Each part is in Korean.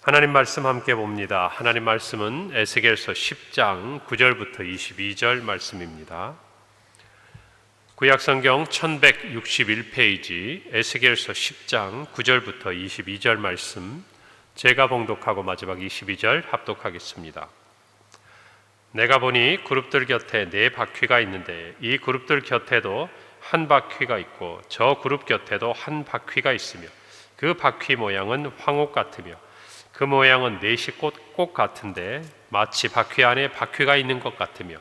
하나님 말씀 함께 봅니다. 하나님 말씀은 에스겔서 10장 9절부터 22절 말씀입니다. 구약성경 1161페이지 에스겔서 10장 9절부터 22절 말씀, 제가 봉독하고 마지막 22절 합독하겠습니다. 내가 보니 그룹들 곁에 네 바퀴가 있는데 이 그룹들 곁에도 한 바퀴가 있고 저 그룹 곁에도 한 바퀴가 있으며 그 바퀴 모양은 황옥 같으며 그 모양은 네시 꽃 같은데 마치 바퀴 안에 바퀴가 있는 것 같으며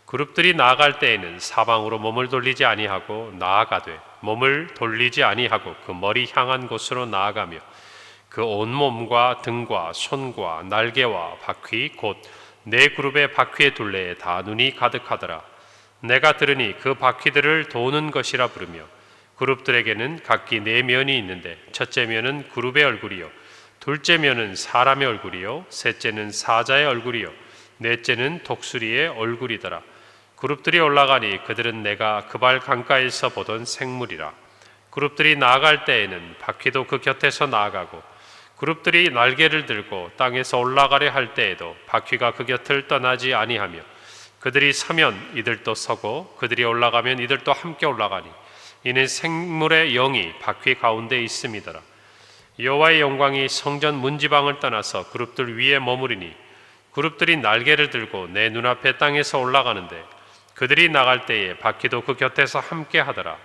그룹들이 나아갈 때에는 사방으로 몸을 돌리지 아니하고 나아가되 몸을 돌리지 아니하고 그 머리 향한 곳으로 나아가며 그 온몸과 등과 손과 날개와 바퀴 곧 네 그룹의 바퀴의 둘레에 다 눈이 가득하더라. 내가 들으니 그 바퀴들을 도는 것이라 부르며 그룹들에게는 각기 네 면이 있는데 첫째 면은 그룹의 얼굴이요 둘째 면은 사람의 얼굴이요 셋째는 사자의 얼굴이요 넷째는 독수리의 얼굴이더라. 그룹들이 올라가니 그들은 내가 그발 강가에서 보던 생물이라. 그룹들이 나아갈 때에는 바퀴도 그 곁에서 나아가고 그룹들이 날개를 들고 땅에서 올라가려 할 때에도 바퀴가 그 곁을 떠나지 아니하며 그들이 서면 이들도 서고 그들이 올라가면 이들도 함께 올라가니 이는 생물의 영이 바퀴 가운데 있음이더라. 여호와의 영광이 성전 문지방을 떠나서 그룹들 위에 머무르니 그룹들이 날개를 들고 내 눈앞에 땅에서 올라가는데 그들이 나갈 때에 바퀴도 그 곁에서 함께 하더라.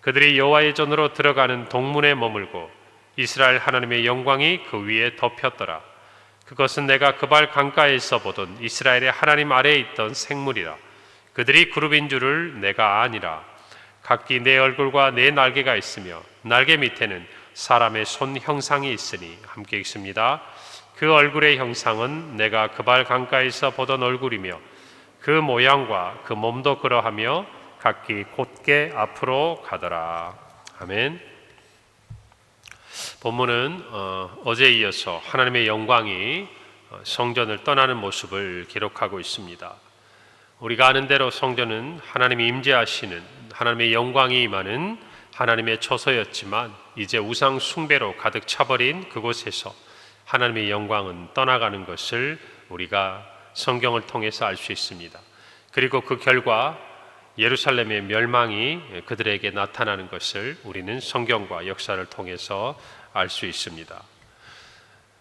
그들이 여호와의 전으로 들어가는 동문에 머물고 이스라엘 하나님의 영광이 그 위에 덮였더라. 그것은 내가 그발 강가에서 보던 이스라엘의 하나님 아래에 있던 생물이라. 그들이 그룹인 줄을 내가 아니라. 각기 네 얼굴과 네 날개가 있으며 날개 밑에는 사람의 손 형상이 있으니 함께 읽습니다. 그 얼굴의 형상은 내가 그발 강가에서 보던 얼굴이며 그 모양과 그 몸도 그러하며 각기 곧게 앞으로 가더라. 아멘. 본문은 어제에 이어서 하나님의 영광이 성전을 떠나는 모습을 기록하고 있습니다. 우리가 아는 대로 성전은 하나님이 임재하시는, 하나님의 영광이 임하는 하나님의 처소였지만 이제 우상 숭배로 가득 차버린 그곳에서 하나님의 영광은 떠나가는 것을 우리가 성경을 통해서 알 수 있습니다. 그리고 그 결과 예루살렘의 멸망이 그들에게 나타나는 것을 우리는 성경과 역사를 통해서 알 수 있습니다.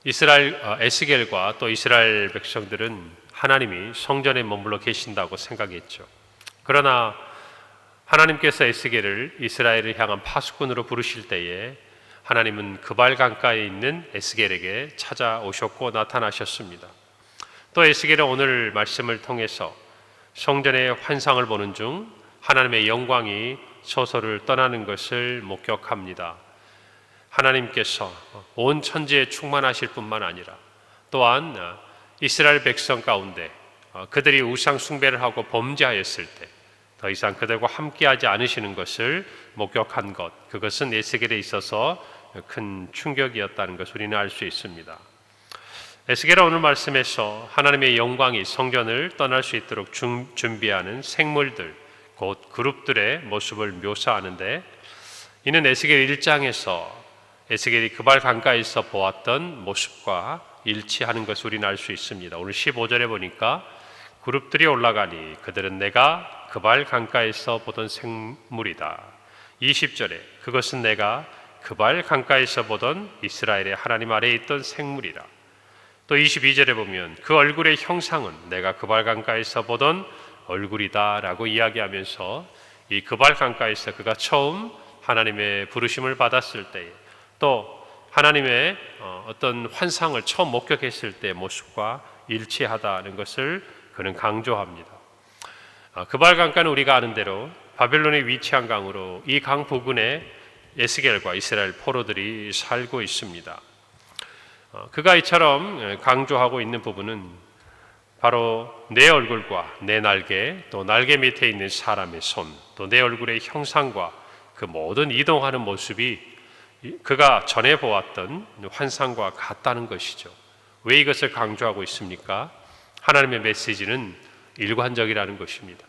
에스겔과 또 이스라엘 백성들은 하나님이 성전에 머물러 계신다고 생각했죠. 그러나 하나님께서 에스겔을 이스라엘을 향한 파수꾼으로 부르실 때에 하나님은 그발 강가에 있는 에스겔에게 찾아오셨고 나타나셨습니다. 또 에스겔은 오늘 말씀을 통해서 성전의 환상을 보는 중 하나님의 영광이 소설을 떠나는 것을 목격합니다. 하나님께서 온 천지에 충만하실 뿐만 아니라 또한 이스라엘 백성 가운데 그들이 우상 숭배를 하고 범죄하였을 때 더 이상 그들과 함께하지 않으시는 것을 목격한 것, 그것은 에스겔에 있어서 큰 충격이었다는 것을 우리는 알 수 있습니다. 에스겔은 오늘 말씀에서 하나님의 영광이 성전을 떠날 수 있도록 준비하는 생물들, 곧 그룹들의 모습을 묘사하는데 이는 에스겔 1장에서 에스겔이 그발 강가에서 보았던 모습과 일치하는 것을 우리는 알 수 있습니다. 오늘 15절에 보니까 그룹들이 올라가니 그들은 내가 그발 강가에서 보던 생물이다. 20절에 그것은 내가 그발 강가에서 보던 이스라엘의 하나님 아래에 있던 생물이라. 또 22절에 보면 그 얼굴의 형상은 내가 그발 강가에서 보던 얼굴이다 라고 이야기하면서 이 그발 강가에서 그가 처음 하나님의 부르심을 받았을 때에 또 하나님의 어떤 환상을 처음 목격했을 때의 모습과 일치하다는 것을 그는 강조합니다. 그발 강가는 우리가 아는 대로 바벨론에 위치한 강으로 이 강 부근에 에스겔과 이스라엘 포로들이 살고 있습니다. 그가 이처럼 강조하고 있는 부분은 바로 내 얼굴과 내 날개, 또 날개 밑에 있는 사람의 손, 또 내 얼굴의 형상과 그 모든 이동하는 모습이 그가 전에 보았던 환상과 같다는 것이죠. 왜 이것을 강조하고 있습니까? 하나님의 메시지는 일관적이라는 것입니다.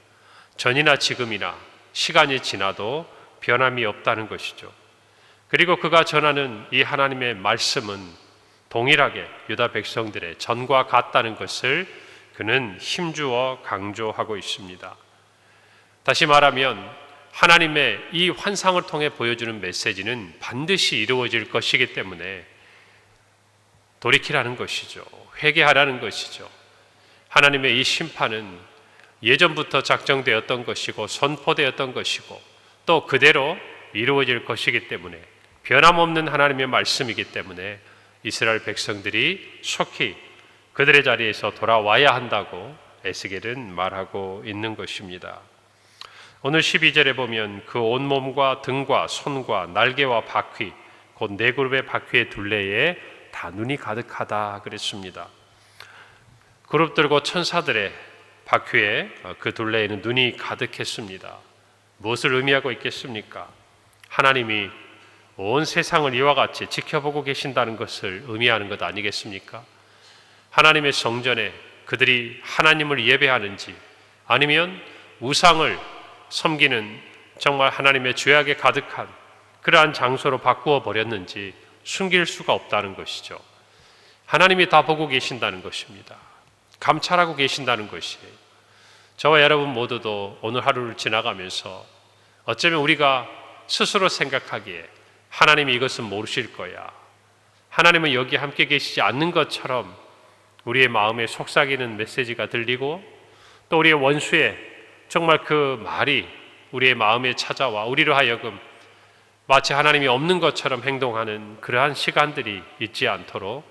전이나 지금이나 시간이 지나도 변함이 없다는 것이죠. 그리고 그가 전하는 이 하나님의 말씀은 동일하게 유다 백성들의 전과 같다는 것을 그는 힘주어 강조하고 있습니다. 다시 말하면 하나님의 이 환상을 통해 보여주는 메시지는 반드시 이루어질 것이기 때문에 돌이키라는 것이죠. 회개하라는 것이죠. 하나님의 이 심판은 예전부터 작정되었던 것이고 선포되었던 것이고 또 그대로 이루어질 것이기 때문에 변함없는 하나님의 말씀이기 때문에 이스라엘 백성들이 속히 그들의 자리에서 돌아와야 한다고 에스겔은 말하고 있는 것입니다. 오늘 12절에 보면 그 온몸과 등과 손과 날개와 바퀴 곧 네 그룹의 바퀴의 둘레에 다 눈이 가득하다 그랬습니다. 그룹들과 천사들의 바퀴에 그 둘레에는 눈이 가득했습니다. 무엇을 의미하고 있겠습니까? 하나님이 온 세상을 이와 같이 지켜보고 계신다는 것을 의미하는 것 아니겠습니까? 하나님의 성전에 그들이 하나님을 예배하는지 아니면 우상을 섬기는 정말 하나님의 죄악에 가득한 그러한 장소로 바꾸어 버렸는지 숨길 수가 없다는 것이죠. 하나님이 다 보고 계신다는 것입니다. 감찰하고 계신다는 것이에요. 저와 여러분 모두도 오늘 하루를 지나가면서 어쩌면 우리가 스스로 생각하기에 하나님이 이것은 모르실 거야, 하나님은 여기 함께 계시지 않는 것처럼 우리의 마음에 속삭이는 메시지가 들리고 또 우리의 원수의 정말 그 말이 우리의 마음에 찾아와 우리로 하여금 마치 하나님이 없는 것처럼 행동하는 그러한 시간들이 있지 않도록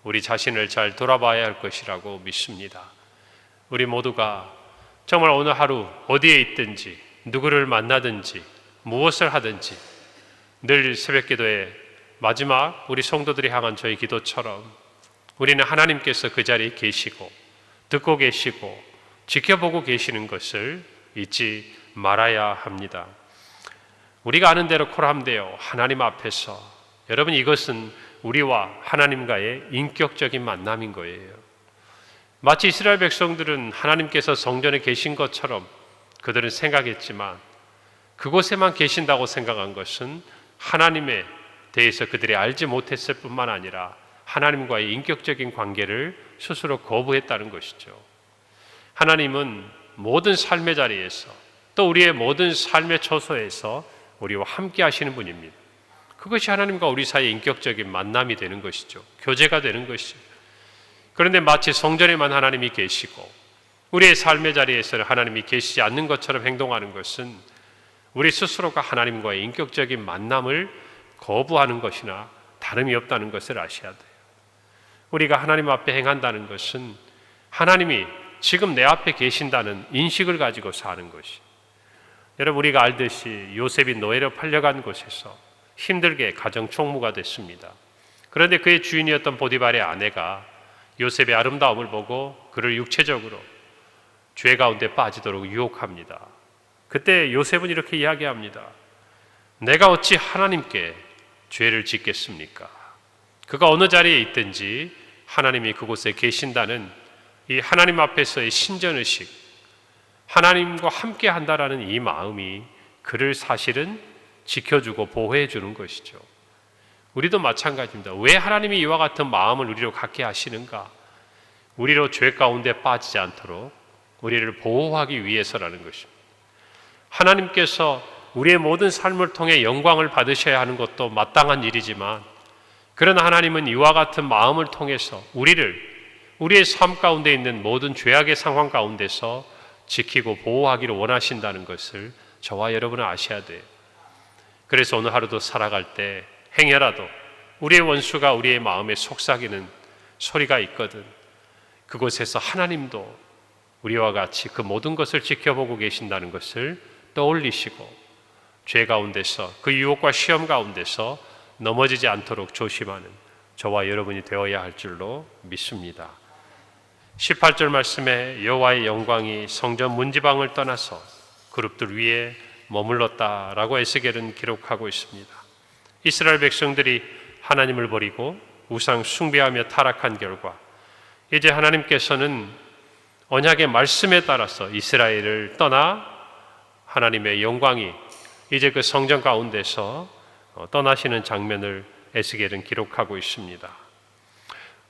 우리 자신을 잘 돌아봐야 할 것이라고 믿습니다. 우리 모두가 정말 오늘 하루 어디에 있든지 누구를 만나든지 무엇을 하든지 늘 새벽기도의 마지막 우리 성도들이 향한 저희 기도처럼 우리는 하나님께서 그 자리에 계시고 듣고 계시고 지켜보고 계시는 것을 잊지 말아야 합니다. 우리가 아는 대로 코람데요, 하나님 앞에서 여러분 이것은 우리와 하나님과의 인격적인 만남인 거예요. 마치 이스라엘 백성들은 하나님께서 성전에 계신 것처럼 그들은 생각했지만 그곳에만 계신다고 생각한 것은 하나님에 대해서 그들이 알지 못했을 뿐만 아니라 하나님과의 인격적인 관계를 스스로 거부했다는 것이죠. 하나님은 모든 삶의 자리에서 또 우리의 모든 삶의 처소에서 우리와 함께 하시는 분입니다. 그것이 하나님과 우리 사이의 인격적인 만남이 되는 것이죠. 교제가 되는 것이죠. 그런데 마치 성전에만 하나님이 계시고 우리의 삶의 자리에서는 하나님이 계시지 않는 것처럼 행동하는 것은 우리 스스로가 하나님과의 인격적인 만남을 거부하는 것이나 다름이 없다는 것을 아셔야 돼요. 우리가 하나님 앞에 행한다는 것은 하나님이 지금 내 앞에 계신다는 인식을 가지고 사는 것이. 여러분 우리가 알듯이 요셉이 노예로 팔려간 곳에서 힘들게 가정 총무가 됐습니다. 그런데 그의 주인이었던 보디발의 아내가 요셉의 아름다움을 보고 그를 육체적으로 죄 가운데 빠지도록 유혹합니다. 그때 요셉은 이렇게 이야기합니다. 내가 어찌 하나님께 죄를 짓겠습니까? 그가 어느 자리에 있든지 하나님이 그곳에 계신다는 이 하나님 앞에서의 신전의식, 하나님과 함께 한다라는 이 마음이 그를 사실은 지켜주고 보호해 주는 것이죠. 우리도 마찬가지입니다. 왜 하나님이 이와 같은 마음을 우리로 갖게 하시는가? 우리로 죄 가운데 빠지지 않도록 우리를 보호하기 위해서라는 것입니다. 하나님께서 우리의 모든 삶을 통해 영광을 받으셔야 하는 것도 마땅한 일이지만 그러나 하나님은 이와 같은 마음을 통해서 우리의 삶 가운데 있는 모든 죄악의 상황 가운데서 지키고 보호하기를 원하신다는 것을 저와 여러분은 아셔야 돼요. 그래서 오늘 하루도 살아갈 때 행여라도 우리의 원수가 우리의 마음에 속삭이는 소리가 있거든 그곳에서 하나님도 우리와 같이 그 모든 것을 지켜보고 계신다는 것을 떠올리시고 죄 가운데서 그 유혹과 시험 가운데서 넘어지지 않도록 조심하는 저와 여러분이 되어야 할 줄로 믿습니다. 18절 말씀에 여호와의 영광이 성전 문지방을 떠나서 그룹들 위에 머물렀다라고 에스겔은 기록하고 있습니다. 이스라엘 백성들이 하나님을 버리고 우상 숭배하며 타락한 결과 이제 하나님께서는 언약의 말씀에 따라서 이스라엘을 떠나 하나님의 영광이 이제 그 성전 가운데서 떠나시는 장면을 에스겔은 기록하고 있습니다.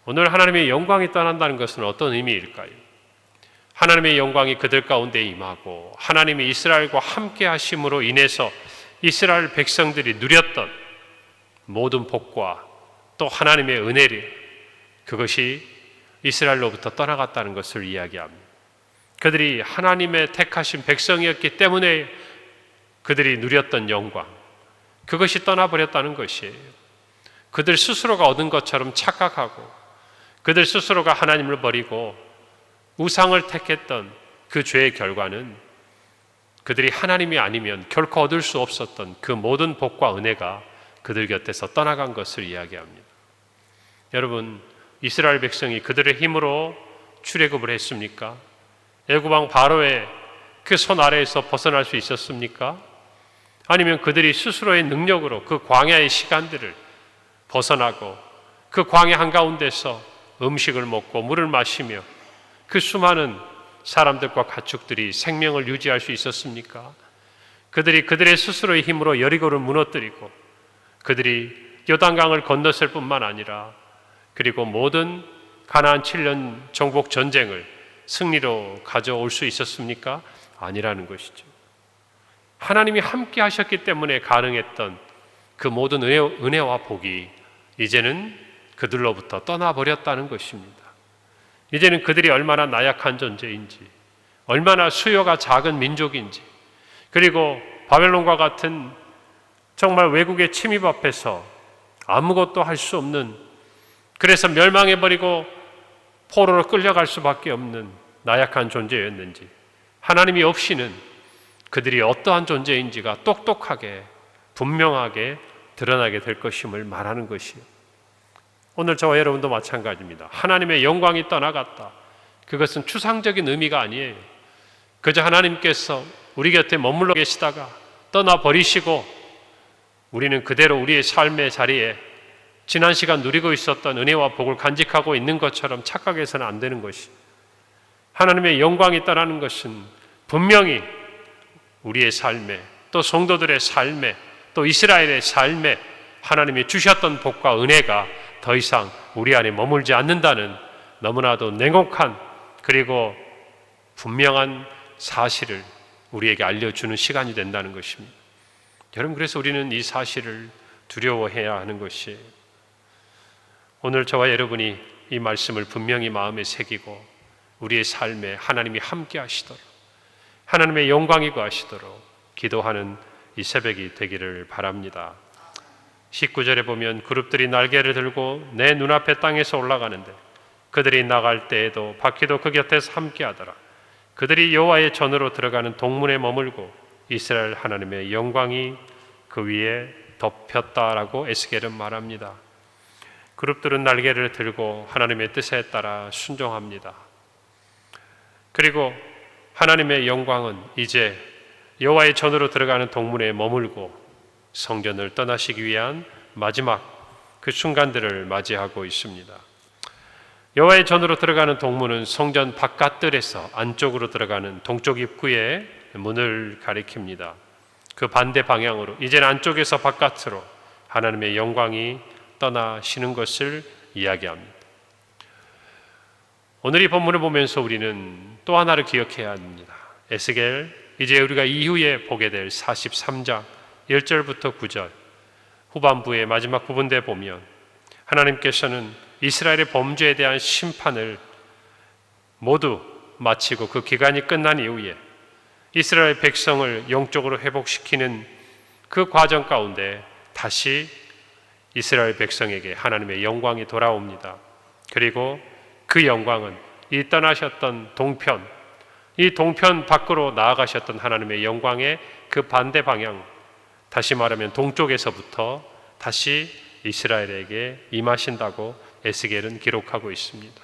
오늘 하나님의 영광이 떠난다는 것은 어떤 의미일까요? 하나님의 영광이 그들 가운데 임하고 하나님이 이스라엘과 함께 하심으로 인해서 이스라엘 백성들이 누렸던 모든 복과 또 하나님의 은혜를, 그것이 이스라엘로부터 떠나갔다는 것을 이야기합니다. 그들이 하나님의 택하신 백성이었기 때문에 그들이 누렸던 영광, 그것이 떠나버렸다는 것이에요. 그들 스스로가 얻은 것처럼 착각하고 그들 스스로가 하나님을 버리고 우상을 택했던 그 죄의 결과는 그들이 하나님이 아니면 결코 얻을 수 없었던 그 모든 복과 은혜가 그들 곁에서 떠나간 것을 이야기합니다. 여러분, 이스라엘 백성이 그들의 힘으로 출애굽을 했습니까? 애굽왕 바로의 그 손 아래에서 벗어날 수 있었습니까? 아니면 그들이 스스로의 능력으로 그 광야의 시간들을 벗어나고 그 광야 한가운데서 음식을 먹고 물을 마시며 그 수많은 사람들과 가축들이 생명을 유지할 수 있었습니까? 그들이 그들의 스스로의 힘으로 여리고를 무너뜨리고 그들이 요단강을 건넜을 뿐만 아니라 그리고 모든 가나안 7년 정복 전쟁을 승리로 가져올 수 있었습니까? 아니라는 것이죠. 하나님이 함께 하셨기 때문에 가능했던 그 모든 은혜와 복이 이제는 그들로부터 떠나버렸다는 것입니다. 이제는 그들이 얼마나 나약한 존재인지, 얼마나 수요가 작은 민족인지, 그리고 바벨론과 같은 정말 외국의 침입 앞에서 아무것도 할 수 없는, 그래서 멸망해버리고 포로로 끌려갈 수밖에 없는 나약한 존재였는지, 하나님이 없이는 그들이 어떠한 존재인지가 똑똑하게 분명하게 드러나게 될 것임을 말하는 것이에요. 오늘 저와 여러분도 마찬가지입니다. 하나님의 영광이 떠나갔다. 그것은 추상적인 의미가 아니에요. 그저 하나님께서 우리 곁에 머물러 계시다가 떠나버리시고 우리는 그대로 우리의 삶의 자리에 지난 시간 누리고 있었던 은혜와 복을 간직하고 있는 것처럼 착각해서는 안 되는 것이, 하나님의 영광이 떠나는 것은 분명히 우리의 삶에, 또 성도들의 삶에, 또 이스라엘의 삶에 하나님이 주셨던 복과 은혜가 더 이상 우리 안에 머물지 않는다는 너무나도 냉혹한 그리고 분명한 사실을 우리에게 알려주는 시간이 된다는 것입니다. 여러분, 그래서 우리는 이 사실을 두려워해야 하는 것이에요. 오늘 저와 여러분이 이 말씀을 분명히 마음에 새기고 우리의 삶에 하나님이 함께 하시도록, 하나님의 영광이 거하시도록 기도하는 이 새벽이 되기를 바랍니다. 19절에 보면 그룹들이 날개를 들고 내 눈앞에 땅에서 올라가는데 그들이 나갈 때에도 바퀴도 그 곁에서 함께하더라. 그들이 여호와의 전으로 들어가는 동문에 머물고 이스라엘 하나님의 영광이 그 위에 덮였다라고 에스겔은 말합니다. 그룹들은 날개를 들고 하나님의 뜻에 따라 순종합니다. 그리고 하나님의 영광은 이제 여호와의 전으로 들어가는 동문에 머물고 성전을 떠나시기 위한 마지막 그 순간들을 맞이하고 있습니다. 여호와의 전으로 들어가는 동문은 성전 바깥뜰에서 안쪽으로 들어가는 동쪽 입구의 문을 가리킵니다. 그 반대 방향으로 이제는 안쪽에서 바깥으로 하나님의 영광이 떠나시는 것을 이야기합니다. 오늘 이 본문을 보면서 우리는 또 하나를 기억해야 합니다. 에스겔, 이제 우리가 이후에 보게 될 43장 1절부터 9절 후반부의 마지막 부분에 보면 하나님께서는 이스라엘의 범죄에 대한 심판을 모두 마치고 그 기간이 끝난 이후에 이스라엘 백성을 영적으로 회복시키는 그 과정 가운데 다시 이스라엘 백성에게 하나님의 영광이 돌아옵니다. 그리고 그 영광은 이 떠나셨던 동편, 이 동편 밖으로 나아가셨던 하나님의 영광의 그 반대 방향, 다시 말하면 동쪽에서부터 다시 이스라엘에게 임하신다고 에스겔은 기록하고 있습니다.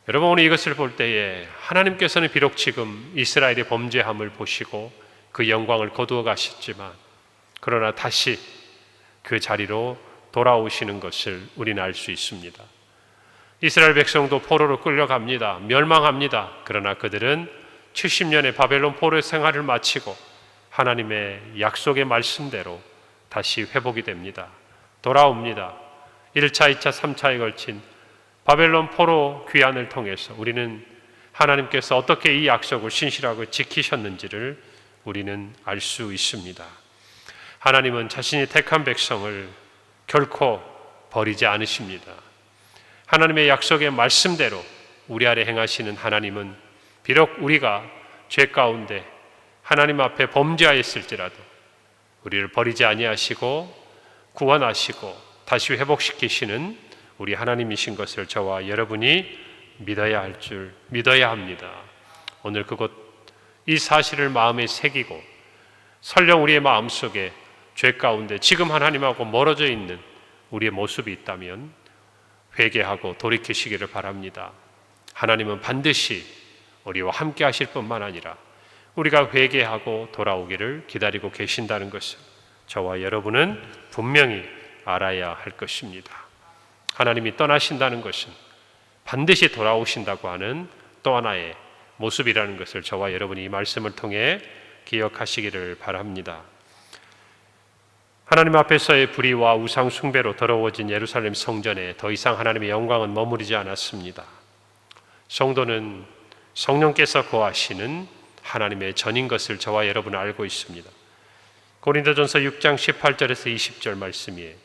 여러분, 오늘 이것을 볼 때에 하나님께서는 비록 지금 이스라엘의 범죄함을 보시고 그 영광을 거두어 가셨지만 그러나 다시 그 자리로 돌아오시는 것을 우리는 알 수 있습니다. 이스라엘 백성도 포로로 끌려갑니다. 멸망합니다. 그러나 그들은 70년의 바벨론 포로 생활을 마치고 하나님의 약속의 말씀대로 다시 회복이 됩니다. 돌아옵니다. 1차, 2차, 3차에 걸친 바벨론 포로 귀환을 통해서 우리는 하나님께서 어떻게 이 약속을 신실하고 지키셨는지를 우리는 알 수 있습니다. 하나님은 자신이 택한 백성을 결코 버리지 않으십니다. 하나님의 약속의 말씀대로 우리 아래 행하시는 하나님은 비록 우리가 죄 가운데 하나님 앞에 범죄하였을지라도 우리를 버리지 아니하시고 구원하시고 다시 회복시키시는 우리 하나님이신 것을 저와 여러분이 믿어야 합니다. 오늘 이 사실을 마음에 새기고 설령 우리의 마음속에 죄 가운데 지금 하나님하고 멀어져 있는 우리의 모습이 있다면 회개하고 돌이키시기를 바랍니다. 하나님은 반드시 우리와 함께 하실 뿐만 아니라 우리가 회개하고 돌아오기를 기다리고 계신다는 것을 저와 여러분은 분명히 알아야 할 것입니다. 하나님이 떠나신다는 것은 반드시 돌아오신다고 하는 또 하나의 모습이라는 것을 저와 여러분이 이 말씀을 통해 기억하시기를 바랍니다. 하나님 앞에서의 불의와 우상 숭배로 더러워진 예루살렘 성전에 더 이상 하나님의 영광은 머무르지 않았습니다. 성도는 성령께서 거하시는 하나님의 전인 것을 저와 여러분은 알고 있습니다. 고린도전서 6장 18절에서 20절 말씀이에요.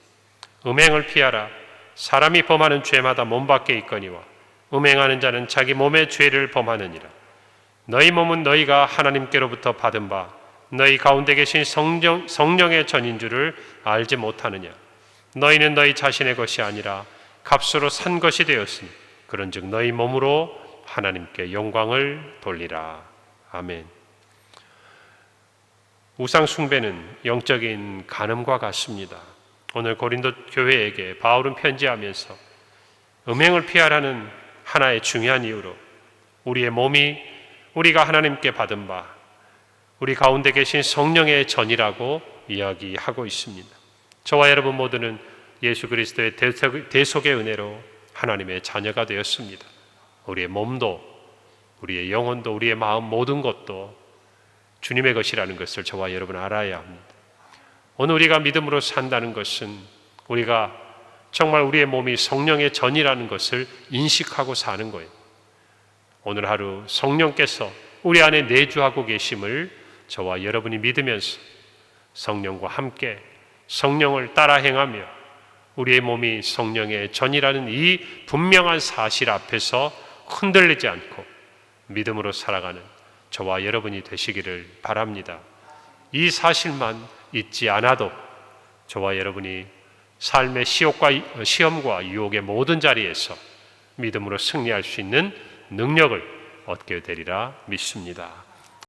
음행을 피하라. 사람이 범하는 죄마다 몸 밖에 있거니와 음행하는 자는 자기 몸의 죄를 범하느니라. 너희 몸은 너희가 하나님께로부터 받은 바 너희 가운데 계신 성령의 전인 줄을 알지 못하느냐. 너희는 너희 자신의 것이 아니라 값으로 산 것이 되었으니 그런즉 너희 몸으로 하나님께 영광을 돌리라. 아멘. 우상 숭배는 영적인 간음과 같습니다. 오늘 고린도 교회에게 바울은 편지하면서 음행을 피하라는 하나의 중요한 이유로 우리의 몸이 우리가 하나님께 받은 바 우리 가운데 계신 성령의 전이라고 이야기하고 있습니다. 저와 여러분 모두는 예수 그리스도의 대속의 은혜로 하나님의 자녀가 되었습니다. 우리의 몸도 우리의 영혼도 우리의 마음 모든 것도 주님의 것이라는 것을 저와 여러분 알아야 합니다. 오늘 우리가 믿음으로 산다는 것은 우리가 정말 우리의 몸이 성령의 전이라는 것을 인식하고 사는 거예요. 오늘 하루 성령께서 우리 안에 내주하고 계심을 저와 여러분이 믿으면서 성령과 함께 성령을 따라 행하며 우리의 몸이 성령의 전이라는 이 분명한 사실 앞에서 흔들리지 않고 믿음으로 살아가는 저와 여러분이 되시기를 바랍니다. 이 사실만 잊지 않아도 저와 여러분이 삶의 시험과 유혹의 모든 자리에서 믿음으로 승리할 수 있는 능력을 얻게 되리라 믿습니다.